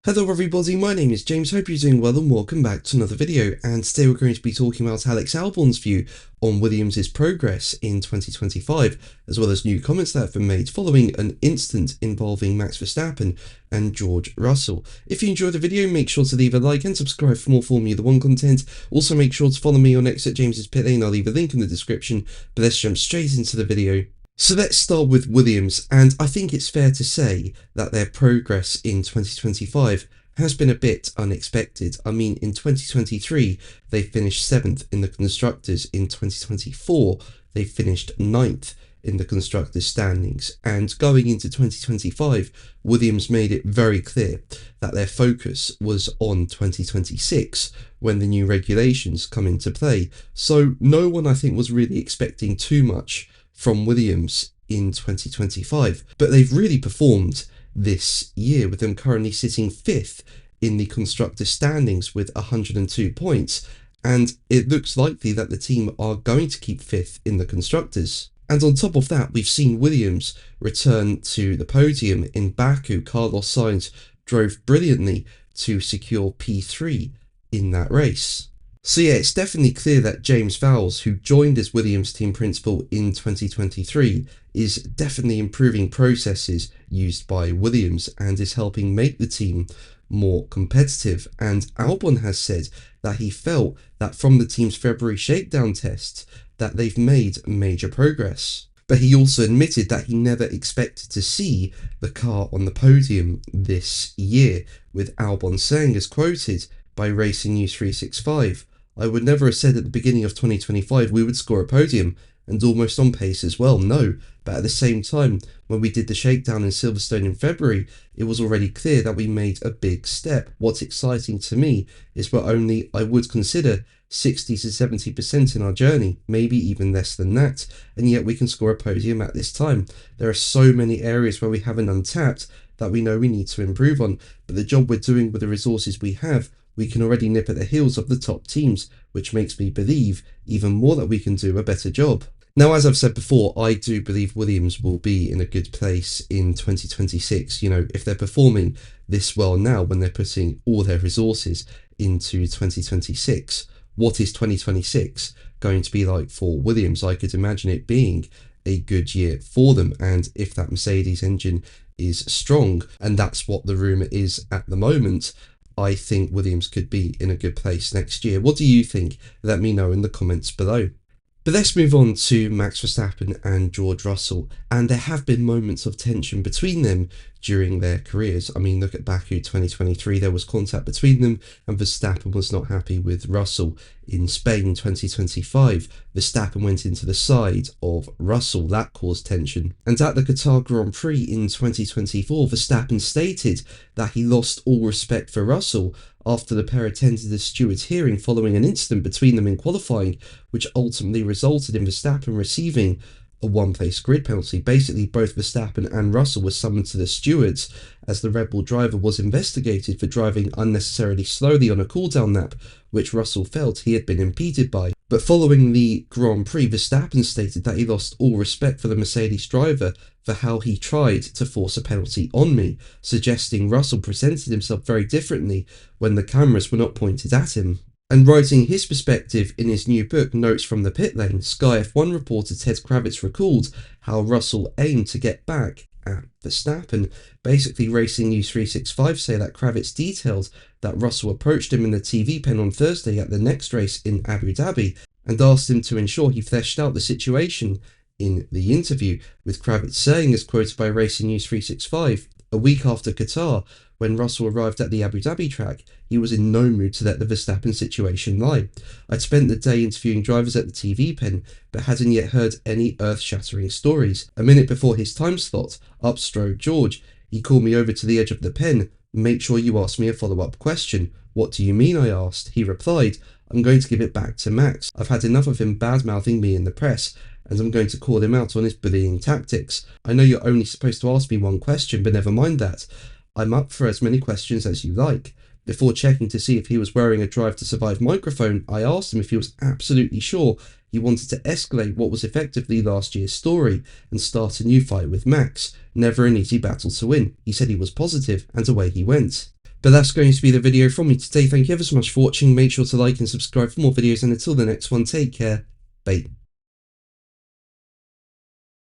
Hello everybody, my name is James, hope you're doing well and welcome back to another video, and today we're going to be talking about Alex Albon's view on Williams' progress in 2025, as well as new comments that have been made following an incident involving Max Verstappen and George Russell. If you enjoyed the video, make sure to leave a like and subscribe for more Formula 1 content. Also make sure to follow me on X at James's Pit Lane, I'll leave a link in the description, but let's jump straight into the video. So let's start with Williams, and I think it's fair to say that their progress in 2025 has been a bit unexpected. I mean, in 2023, they finished 7th in the Constructors. In 2024, they finished 9th in the Constructors standings. And going into 2025, Williams made it very clear that their focus was on 2026 when the new regulations come into play. So no one, I think, was really expecting too much from Williams in 2025, but they've really performed this year, with them currently sitting 5th in the constructor standings with 102 points, and it looks likely that the team are going to keep 5th in the constructors. And on top of that, we've seen Williams return to the podium in Baku. Carlos Sainz drove brilliantly to secure P3 in that race. So yeah, it's definitely clear that James Vowles, who joined as Williams team principal in 2023, is definitely improving processes used by Williams and is helping make the team more competitive. And Albon has said that he felt that from the team's February shakedown tests that they've made major progress. But he also admitted that he never expected to see the car on the podium this year, with Albon saying, as quoted by Racing News 365, "I would never have said at the beginning of 2025 we would score a podium, and almost on pace as well, no, but at the same time, when we did the shakedown in Silverstone in February, it was already clear that we made a big step. What's exciting to me is we're only, I would consider, 60 to 70% in our journey, maybe even less than that, and yet we can score a podium at this time. There are so many areas where we haven't untapped that we know we need to improve on, but the job we're doing with the resources we have, we can already nip at the heels of the top teams, which makes me believe even more that we can do a better job." Now, as I've said before, I do believe Williams will be in a good place in 2026. You know, if they're performing this well now when they're putting all their resources into 2026, what is 2026 going to be like for Williams? I could imagine it being a good year for them, and if that Mercedes engine is strong, and that's what the rumour is at the moment, I think Williams could be in a good place next year. What do you think? Let me know in the comments below. But let's move on to Max Verstappen and George Russell, and there have been moments of tension between them during their careers. I mean, look at Baku 2023, there was contact between them, and Verstappen was not happy with Russell. In Spain 2025, Verstappen went into the side of Russell, that caused tension. And at the Qatar Grand Prix in 2024, Verstappen stated that he lost all respect for Russell after the pair attended a steward's hearing following an incident between them in qualifying, which ultimately resulted in Verstappen receiving a one-place grid penalty. Basically, both Verstappen and Russell were summoned to the stewards as the Red Bull driver was investigated for driving unnecessarily slowly on a cooldown lap, which Russell felt he had been impeded by. But following the Grand Prix, Verstappen stated that he lost all respect for the Mercedes driver for how he tried to force a penalty on me, suggesting Russell presented himself very differently when the cameras were not pointed at him. And writing his perspective in his new book, Notes from the Pit Lane, Sky F1 reporter Ted Kravitz recalled how Russell aimed to get back at Verstappen. Basically, Racing News 365 say that Kravitz detailed that Russell approached him in the TV pen on Thursday at the next race in Abu Dhabi and asked him to ensure he fleshed out the situation in the interview, with Kravitz saying, as quoted by Racing News 365, "A week after Qatar, when Russell arrived at the Abu Dhabi track, he was in no mood to let the Verstappen situation lie. I'd spent the day interviewing drivers at the TV pen, but hadn't yet heard any earth-shattering stories. A minute before his time slot, up strode George. He called me over to the edge of the pen. Make sure you ask me a follow-up question. What do you mean, I asked. He replied, I'm going to give it back to Max. I've had enough of him bad-mouthing me in the press, and I'm going to call him out on his bullying tactics. I know you're only supposed to ask me one question, but never mind that. I'm up for as many questions as you like. Before checking to see if he was wearing a Drive to Survive microphone, I asked him if he was absolutely sure he wanted to escalate what was effectively last year's story and start a new fight with Max. Never an easy battle to win. He said he was positive, and away he went. But that's going to be the video from me today. Thank you ever so much for watching. Make sure to like and subscribe for more videos, and until the next one, take care. Bye.